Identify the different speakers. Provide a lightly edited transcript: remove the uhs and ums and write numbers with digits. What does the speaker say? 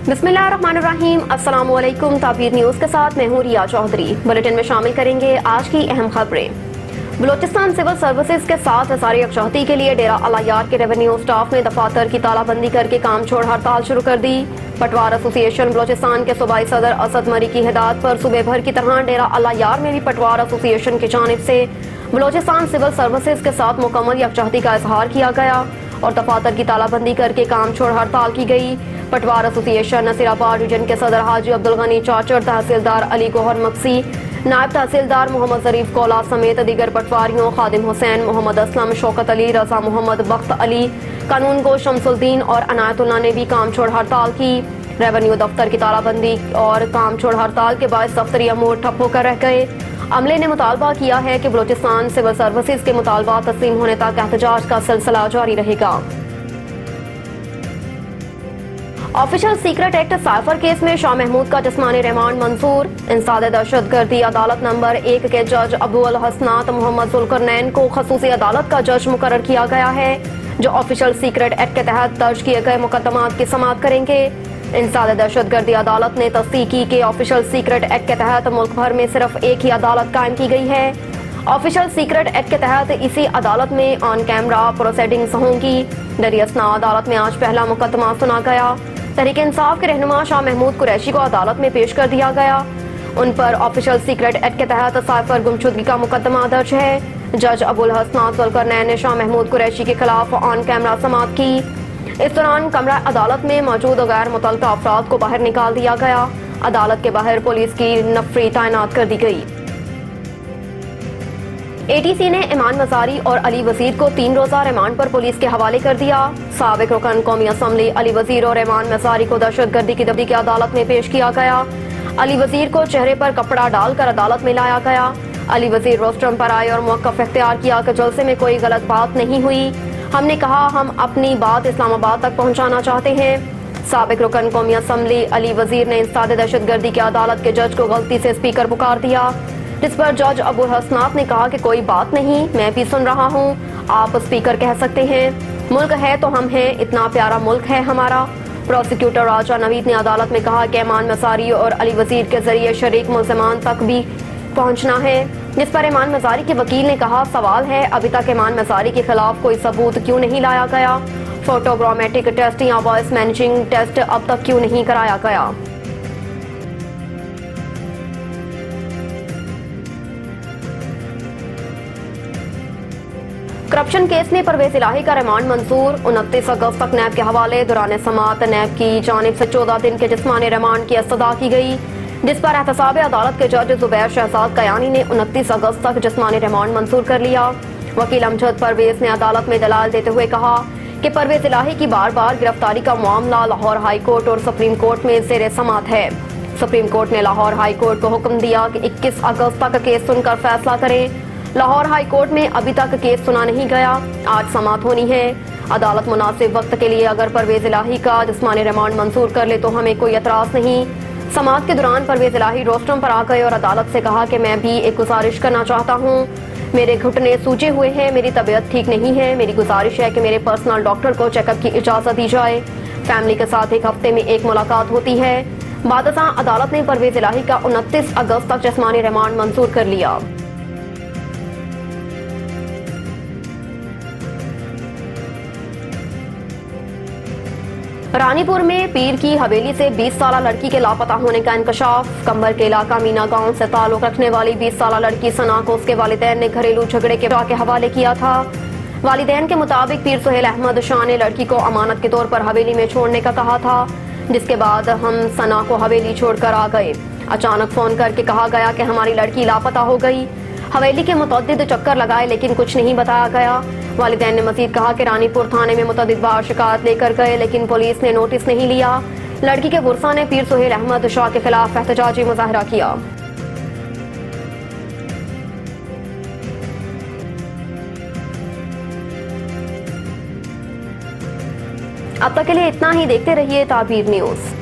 Speaker 1: बिस्मिल्लाहिर्रहमानिर्रहीम। अस्सलाम वालेकुम। ताबीर न्यूज़ के साथ मैं हूँ रिया चौधरी। बुलेटिन में शामिल करेंगे आज की अहम खबरें। बलूचिस्तान सिविल सर्विसेज के साथ एहसारी यकजहती के लिए डेरा अलायार के रेवेन्यू स्टाफ ने दफातर की तालाबंदी करके काम छोड़ हड़ताल शुरू कर दी। पटवार एसोसिएशन बलूचिस्तान के सूबाई सदर असद मरी की हिदायत पर सूबे भर की तरह डेरा अलायार में भी पटवार एसोसिएशन की जानिब से बलूचिस्तान सिविल सर्विसेज के साथ मुकम्मल यकजहती का इजहार किया गया और दफातर की तालाबंदी करके काम छोड़ हड़ताल की गई। पटवार एसोसिएशन नसीराबाद रीजन के सदर हाजी अब्दुल गनी चाचर, तहसीलदार अली गोहर मक्सी, नायब तहसीलदार मोहम्मद जरीफ कौला समेत दीगर पटवारियों खादिम हुसैन, मोहम्मद असलम, शौकत अली, रजा मोहम्मद, बख्त अली, कानून गो शमसुद्दीन और अनायतुल्ला ने भी काम छोड़ हड़ताल की। रेवेन्यू दफ्तर की तालाबंदी और काम छोड़ हड़ताल के बाद दफ्तरी अमूर ठप होकर रह गए। अमले ने मुतालबा किया है कि बलूचिस्तान सिविल सर्विसेज के मुतालबा तस्लीम होने तक एहतजाज का सिलसिला जारी रहेगा। Official secret act cipher case में शाह महमूद का जिस्मानी रिमांड मंजूर। इंसाद दहशतगर्दी अदालत नंबर 1 के जज अबू अल हसनात मोहम्मद जुल्करनैन को खसूसी अदालत का जज मुकर्रर किया गया है, जो ऑफिशियल सीक्रेट एक्ट के तहत दर्ज किए गए मुकदमात की समाअत करेंगे। इंसाद दहशतगर्दी अदालत ने तस्दीक की कि ऑफिशियल सीक्रेट एक्ट के तहत मुल्क भर में सिर्फ एक ही अदालत कायम की गई है। ऑफिशियल सीक्रेट एक्ट के तहत इसी अदालत में ऑन कैमरा प्रोसीडिंग्स होंगी। दरियासना अदालत में आज पहला मुकदमा सुना गया। तहरीक इंसाफ के रहनुमा शाह महमूद कुरैशी को अदालत में पेश कर दिया गया। उन पर ऑफिशियल सीक्रेट एक्ट के तहत साइफर गुमशुदगी का मुकदमा दर्ज है। जज अबुल हसनात जुल्करनैन ने शाह महमूद कुरैशी के खिलाफ ऑन कैमरा समाअत की। इस दौरान कमरा अदालत में मौजूद गैर मुतल्लका अफराद को बाहर निकाल दिया गया। अदालत के बाहर पुलिस की नफरी तैनात कर दी गई। ATC ने इमान मजारी और अली वजीर को 3 रोजा रिमांड पर पुलिस के हवाले कर दिया। साबिक रुकन कौमी असम्बली अली वजीर और इमान मजारी को दहशतगर्दी की दबी की अदालत में पेश किया गया। अली वजीर को चेहरे पर कपड़ा डालकर अदालत में लाया गया। अली वजीर रोस्ट्रम पर आए और मौक़िफ़ इख्तियार किया कि जलसे में कोई गलत बात नहीं हुई। हमने कहा हम अपनी बात इस्लामाबाद तक पहुँचाना चाहते हैं। साबिक रुकन कौमी असम्बली अली वजीर ने इंसाद दहशतगर्दी की अदालत के जज को गलती से स्पीकर पुकार दिया, जिस पर जज अबू हसनात ने कहा कि कोई बात नहीं, मैं भी सुन रहा हूँ, आप स्पीकर कह सकते हैं। मुल्क है तो हम हैं, इतना प्यारा मुल्क है हमारा। प्रोसिक्यूटर राजा नवीद ने अदालत में कहा कि इमान मसारी और अली वजीर के जरिए शरीक मुल्ज़िमान तक भी पहुँचना है, जिस पर इमान मसारी के वकील ने कहा सवाल है अभी तक इमान मसारी के खिलाफ कोई सबूत क्यों नहीं लाया गया, फोटोग्रामेटिक टेस्ट या वॉइस मैनेजिंग टेस्ट अब तक क्यों नहीं कराया गया। करप्शन केस में परवेज इलाही का रिमांड मंजूर। 29 अगस्त तक नैब के हवाले। दौरान समाअत नैब की जानिब से 14 दिन के जिस्मानी रिमांड की इस्तदा की गई, जिस पर एहतसाब अदालत के जज जुबैर शहजाद कयानी ने 29 अगस्त तक जिस्मानी रिमांड मंजूर कर लिया। वकील अमजद परवेज ने अदालत में दलाल देते हुए कहा कि परवेज इलाही की बार बार गिरफ्तारी का मामला लाहौर हाई कोर्ट और सुप्रीम कोर्ट में ज़ेर समाअत है। सुप्रीम कोर्ट ने लाहौर हाई कोर्ट को हुक्म दिया कि 21 अगस्त तक केस सुनकर फैसला करें। लाहौर हाई कोर्ट में अभी तक केस सुना नहीं गया, आज समाअत होनी है। अदालत मुनासिब वक्त के लिए अगर परवेज इलाही का जिस्मानी रिमांड मंजूर कर ले तो हमें कोई एतराज नहीं। समाअत के दौरान परवेज इलाही रोस्ट्रम पर आ गए और अदालत से कहा कि मैं भी एक गुजारिश करना चाहता हूँ, मेरे घुटने सूजे हुए हैं, मेरी तबीयत ठीक नहीं है, मेरी गुजारिश है कि मेरे पर्सनल डॉक्टर को चेकअप की इजाज़त दी जाए। फैमिली के साथ एक हफ्ते में एक मुलाकात होती है। बादशाह अदालत ने परवेज इलाही का 29 अगस्त तक जिस्मानी रिमांड मंजूर कर लिया। रानीपुर में पीर की हवेली से 20 साल लड़की के लापता होने का इंकशाफ। कंबर के इलाका मीना गांव से ताल्लुक रखने वाली 20 साल लड़की सना को उसके वालिदैन ने घरेलू झगड़े के हवाले किया था। वालिदैन के मुताबिक पीर सुहेल अहमद शाह ने लड़की को अमानत के तौर पर हवेली में छोड़ने का कहा था, जिसके बाद हम सना को हवेली छोड़कर आ गए। अचानक फोन करके कहा गया कि हमारी लड़की लापता हो गई। हवेली के मुतअद्दिद चक्कर लगाए लेकिन कुछ नहीं बताया गया। वालिदैन ने मजीद कहा कि रानीपुर थाने में मुतअद्दिद बार शिकायत लेकर गए लेकिन पुलिस ने नोटिस नहीं लिया। लड़की के वर्सा ने पीर सुहेल अहमद शाह के खिलाफ एहतजाजी मुजाहरा किया। अब तक के लिए इतना ही। देखते रहिए ताबीर न्यूज़।